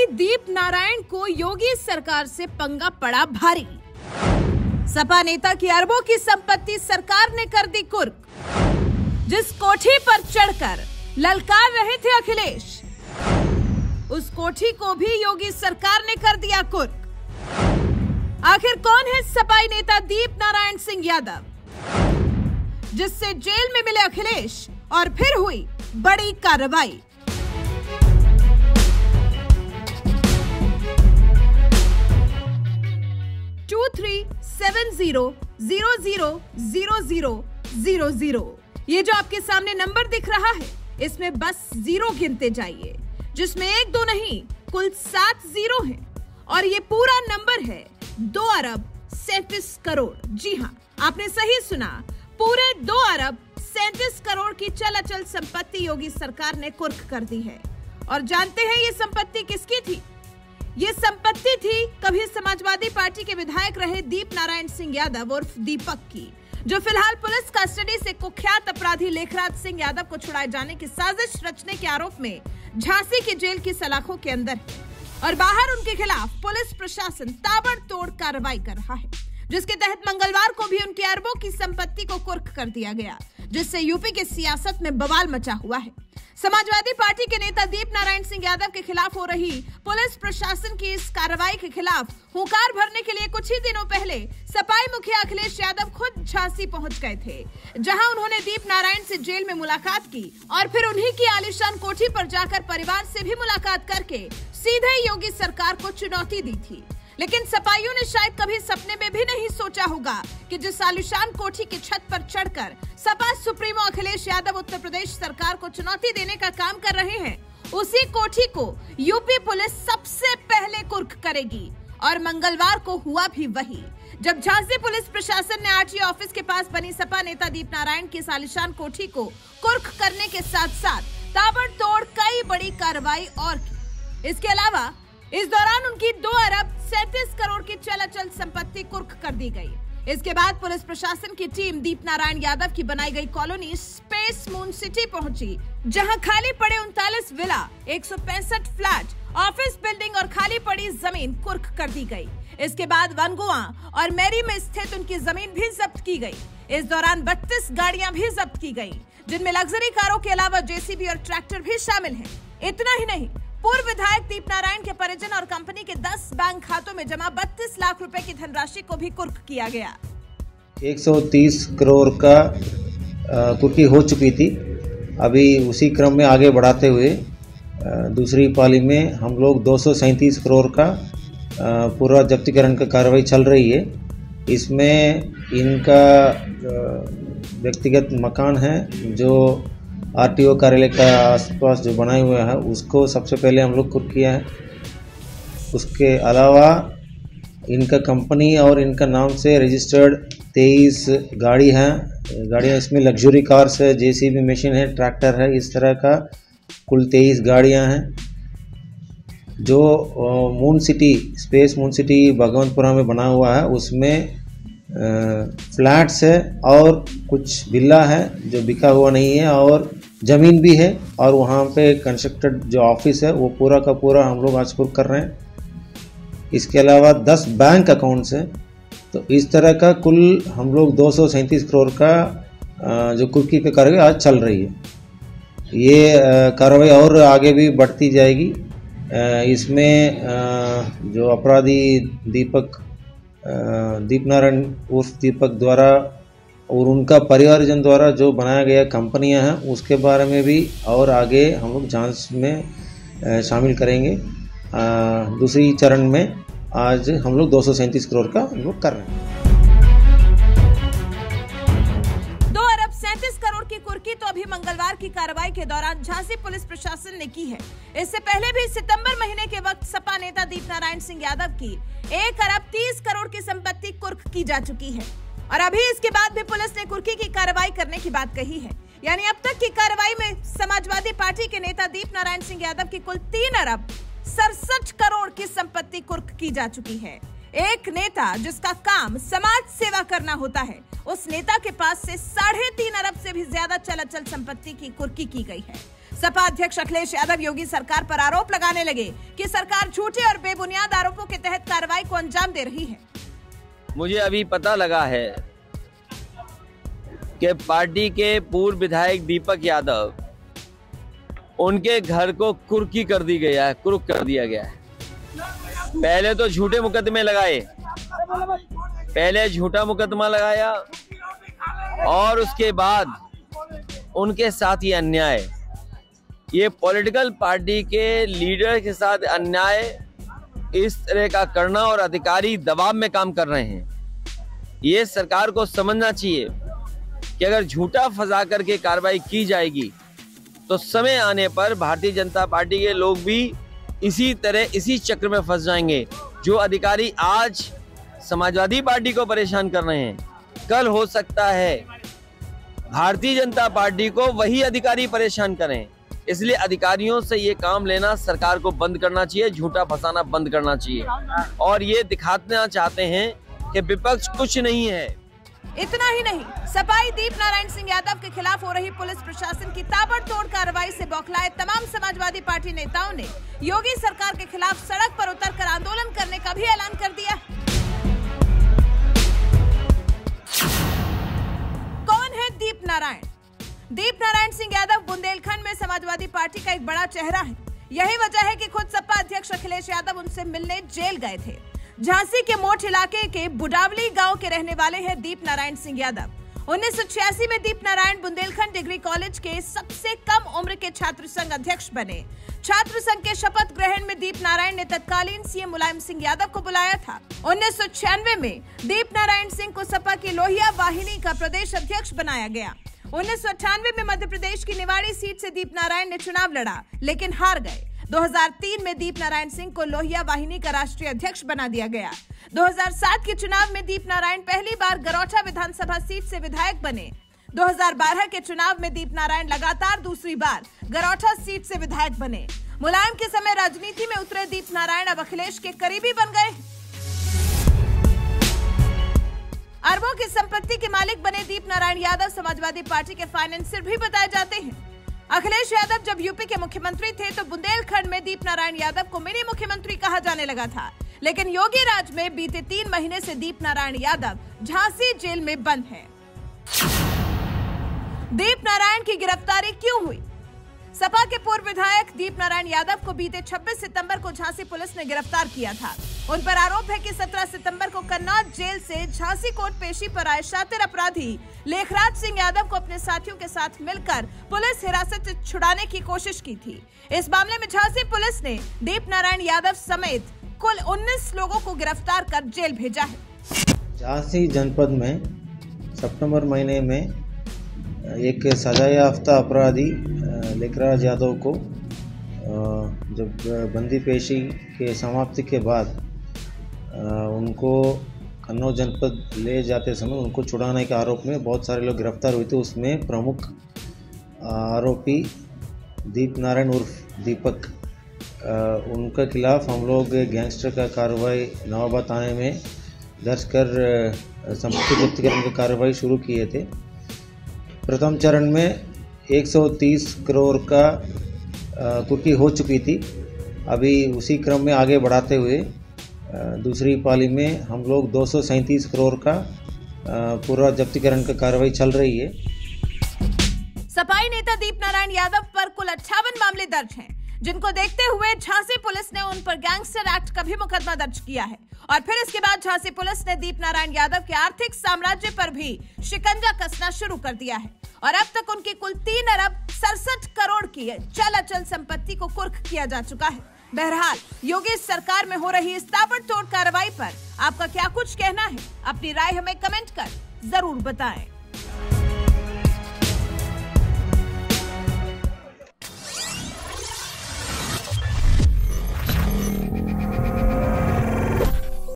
सपाई दीप नारायण को योगी सरकार से पंगा पड़ा भारी। सपा नेता की अरबों की संपत्ति सरकार ने कर दी कुर्क। जिस कोठी पर चढ़कर ललकार रहे थे अखिलेश, उस कोठी को भी योगी सरकार ने कर दिया कुर्क। आखिर कौन है सपाई नेता दीप नारायण सिंह यादव, जिससे जेल में मिले अखिलेश और फिर हुई बड़ी कार्रवाई। ये जो आपके सामने नंबर दिख रहा है, इसमें बस जीरो गिनते जाइए, जिसमें एक दो नहीं कुल 7 जीरो हैं। और ये पूरा नंबर है 2 अरब 37 करोड़। जी हाँ, आपने सही सुना, पूरे 2 अरब 37 करोड़ की चल संपत्ति योगी सरकार ने कुर्क कर दी है। और जानते हैं ये संपत्ति किसकी थी? ये संपत्ति थी कभी समाजवादी पार्टी के विधायक रहे दीप नारायण सिंह यादव उर्फ दीपक की, जो फिलहाल पुलिस कस्टडी से कुख्यात अपराधी लेखराज सिंह यादव को छुड़ाए जाने की साजिश रचने के आरोप में झांसी की जेल की सलाखों के अंदर है। और बाहर उनके खिलाफ पुलिस प्रशासन ताबड़तोड़ कार्रवाई कर रहा है, जिसके तहत मंगलवार को भी उनकी अरबों की संपत्ति को कुर्क कर दिया गया, जिससे यूपी की सियासत में बवाल मचा हुआ है। समाजवादी पार्टी के नेता दीप नारायण सिंह यादव के खिलाफ हो रही पुलिस प्रशासन की इस कार्रवाई के खिलाफ हुंकार भरने के लिए कुछ ही दिनों पहले सपाई मुखिया अखिलेश यादव खुद झांसी पहुंच गए थे, जहां उन्होंने दीप नारायण से जेल में मुलाकात की और फिर उन्हीं की आलीशान कोठी पर जाकर परिवार से भी मुलाकात करके सीधे योगी सरकार को चुनौती दी थी। लेकिन सपाइयों ने शायद कभी सपने में भी नहीं सोचा होगा कि जिस आलीशान कोठी की छत पर चढ़कर सपा सुप्रीमो अखिलेश यादव उत्तर प्रदेश सरकार को चुनौती देने का काम कर रहे हैं, उसी कोठी को यूपी पुलिस सबसे पहले कुर्क करेगी। और मंगलवार को हुआ भी वही, जब झांसी पुलिस प्रशासन ने आरटीओ ऑफिस के पास बनी सपा नेता दीप नारायण की आलीशान कोठी को कुर्क करने के साथ साथ ताबड़तोड़ कई बड़ी कार्रवाई और की। इसके अलावा इस दौरान उनकी 2 अरब 37 करोड़ की चल संपत्ति कुर्क कर दी गई। इसके बाद पुलिस प्रशासन की टीम दीप नारायण यादव की बनाई गई कॉलोनी स्पेस मून सिटी पहुंची, जहां खाली पड़े 39 विला, 165 फ्लैट, ऑफिस बिल्डिंग और खाली पड़ी जमीन कुर्क कर दी गई। इसके बाद वनगुआ और मैरी में स्थित उनकी जमीन भी जब्त की गई। इस दौरान 32 गाड़ियां भी जब्त की गई, जिनमें लग्जरी कारों के अलावा जेसीबी और ट्रैक्टर भी शामिल है। इतना ही नहीं, पूर्व विधायक दीप नारायण के परिजन और कंपनी के 10 बैंक खातों में जमा 32 लाख रुपए की धनराशि को भी कुर्क किया गया। 130 करोड़ का कुर्की हो चुकी थी। अभी उसी क्रम में आगे बढ़ाते हुए दूसरी पाली में हम लोग 237 करोड़ का पूरा जब्तीकरण का कार्रवाई चल रही है। इसमें इनका व्यक्तिगत मकान है जो आरटीओ कार्यालय का आसपास जो बनाए हुए हैं, उसको सबसे पहले हम लोग कुर्क किया है। उसके अलावा इनका कंपनी और इनका नाम से रजिस्टर्ड 23 गाड़ी हैं। गाड़ियाँ इसमें लग्जरी कार्स है, जेसीबी मशीन है, ट्रैक्टर है, इस तरह का कुल 23 गाड़ियाँ हैं। जो moon city, space moon city Bhagwantpura में बना हुआ है, उसमें फ्लैट्स है और कुछ विला है जो बिका हुआ नहीं है, और ज़मीन भी है। और वहाँ पे कंस्ट्रक्टेड जो ऑफिस है वो पूरा का पूरा हम लोग आज कुर्क कर रहे हैं। इसके अलावा 10 बैंक अकाउंट्स हैं। तो इस तरह का कुल हम लोग 237 करोड़ का जो कुर्की पे कार्रवाई आज चल रही है। ये कार्रवाई और आगे भी बढ़ती जाएगी। इसमें जो अपराधी दीप नारायण उर्फ दीपक द्वारा और उनका परिवारजन द्वारा जो बनाया गया कंपनियां हैं, उसके बारे में भी और आगे हम लोग जांच में शामिल करेंगे। दूसरी चरण में आज हम लोग 237 करोड़ का हम लोग कर रहे हैं। 2 अरब 37 करोड़ की कुर्की तो अभी मंगलवार की कार्रवाई के दौरान झांसी पुलिस प्रशासन ने की है। इससे पहले भी सितंबर महीने के वक्त सपा नेता दीप नारायण सिंह यादव की 1 अरब 30 करोड़ की संपत्ति कुर्क की जा चुकी है। और अभी इसके बाद भी पुलिस ने कुर्की की कार्रवाई करने की बात कही है। यानी अब तक की कार्रवाई में समाजवादी पार्टी के नेता दीप नारायण सिंह यादव की कुल 3 अरब 67 करोड़ की संपत्ति कुर्क की जा चुकी है। एक नेता जिसका काम समाज सेवा करना होता है, उस नेता के पास से 3.5 अरब से भी ज्यादा चल संपत्ति की कुर्की की गई है। सपा अध्यक्ष अखिलेश यादव योगी सरकार पर आरोप लगाने लगे कि सरकार झूठे और बेबुनियाद आरोपों के तहत कार्रवाई को अंजाम दे रही है। मुझे अभी पता लगा है कि पार्टी के पूर्व विधायक दीपक यादव, उनके घर को कुर्की कर दी गया है, कुर्क कर दिया गया है। पहले तो झूठे मुकदमे लगाए, पहले झूठा मुकदमा लगाया और उसके बाद उनके साथ ये अन्याय, ये पॉलिटिकल पार्टी के लीडर के साथ अन्याय इस तरह का करना और अधिकारी दबाव में काम कर रहे हैं। ये सरकार को समझना चाहिए कि अगर झूठा फंसा करके कार्रवाई की जाएगी तो समय आने पर भारतीय जनता पार्टी के लोग भी इसी तरह इसी चक्र में फंस जाएंगे। जो अधिकारी आज समाजवादी पार्टी को परेशान कर रहे हैं, कल हो सकता है भारतीय जनता पार्टी को वही अधिकारी परेशान करें। इसलिए अधिकारियों से ये काम लेना सरकार को बंद करना चाहिए, झूठा फंसाना बंद करना चाहिए। और ये दिखाना चाहते हैं कि विपक्ष कुछ नहीं है। इतना ही नहीं, सपाई दीप नारायण सिंह यादव के खिलाफ हो रही पुलिस प्रशासन की ताबड़तोड़ कार्रवाई से बौखलाए तमाम समाजवादी पार्टी नेताओं ने योगी सरकार के खिलाफ सड़क पर उतरकर आंदोलन करने का भी ऐलान कर दिया। कौन है दीप नारायण? दीप नारायण सिंह यादव बुंदेलखंड में समाजवादी पार्टी का एक बड़ा चेहरा है। यही वजह है कि खुद सपा अध्यक्ष अखिलेश यादव उनसे मिलने जेल गए थे। झांसी के मोठ इलाके के बुडावली गांव के रहने वाले हैं दीप नारायण सिंह यादव। 1986 में दीप नारायण बुंदेलखंड डिग्री कॉलेज के सबसे कम उम्र के छात्र संघ अध्यक्ष बने। छात्र संघ के शपथ ग्रहण में दीप नारायण ने तत्कालीन सीएम मुलायम सिंह यादव को बुलाया था। 1996 में दीप नारायण सिंह को सपा की लोहिया वाहिनी का प्रदेश अध्यक्ष बनाया गया। 1998 में मध्य प्रदेश की निवाड़ी सीट से दीप नारायण ने चुनाव लड़ा, लेकिन हार गए। 2003 में दीप नारायण सिंह को लोहिया वाहिनी का राष्ट्रीय अध्यक्ष बना दिया गया। 2007 के चुनाव में दीप नारायण पहली बार गरौठा विधानसभा सीट से विधायक बने। 2012 के चुनाव में दीप नारायण लगातार दूसरी बार गरौठा सीट से विधायक बने। मुलायम के समय राजनीति में उतरे दीप नारायण अब अखिलेश के करीबी बन गए। अरबों की संपत्ति के मालिक बने दीप नारायण यादव समाजवादी पार्टी के फाइनेंसर भी बताए जाते हैं। अखिलेश यादव जब यूपी के मुख्यमंत्री थे तो बुंदेलखंड में दीप नारायण यादव को मिनी मुख्यमंत्री कहा जाने लगा था, लेकिन योगी राज में बीते 3 महीने से दीप नारायण यादव झांसी जेल में बंद हैं। दीप नारायण की गिरफ्तारी क्यों हुई? सपा के पूर्व विधायक दीप नारायण यादव को बीते 26 सितंबर को झांसी पुलिस ने गिरफ्तार किया था। उन पर आरोप है कि 17 सितंबर को कन्नौज जेल से झांसी कोर्ट पेशी पर आए शातिर अपराधी लेखराज सिंह यादव को अपने साथियों के साथ मिलकर पुलिस हिरासत से छुड़ाने की कोशिश की थी। इस मामले में झांसी पुलिस ने दीप नारायण यादव समेत कुल 19 लोगों को गिरफ्तार कर जेल भेजा है। झांसी जनपद में सितंबर महीने में एक सजायाफ्ता अपराधी लेखराज यादव को जब बंदी पेशी के समाप्ति के बाद उनको कन्नौज जनपद ले जाते समय उनको छुड़ाने के आरोप में बहुत सारे लोग गिरफ्तार हुए थे। उसमें प्रमुख आरोपी दीप नारायण उर्फ दीपक, उनके खिलाफ हम लोग गैंगस्टर का कार्रवाई नवाबाद थाने में दर्ज कर संपत्ति जब्त करने की कार्रवाई शुरू किए थे। प्रथम चरण में 130 करोड़ का कुर्की हो चुकी थी। अभी उसी क्रम में आगे बढ़ाते हुए दूसरी पाली में हम लोग 237 करोड़ का पूरा जब्तीकरण का कार्रवाई चल रही है। सपाई नेता दीप नारायण यादव पर कुल 58 मामले दर्ज हैं, जिनको देखते हुए झांसी पुलिस ने उन पर गैंगस्टर एक्ट का भी मुकदमा दर्ज किया है। और फिर इसके बाद झांसी पुलिस ने दीप नारायण यादव के आर्थिक साम्राज्य पर भी शिकंजा कसना शुरू कर दिया है और अब तक उनकी कुल 3 अरब 67 करोड़ की चल अचल संपत्ति को कुर्क किया जा चुका है। बहरहाल योगी सरकार में हो रही इस ताबड़तोड़ कार्रवाई पर आपका क्या कुछ कहना है? अपनी राय हमें कमेंट कर जरूर बताएं।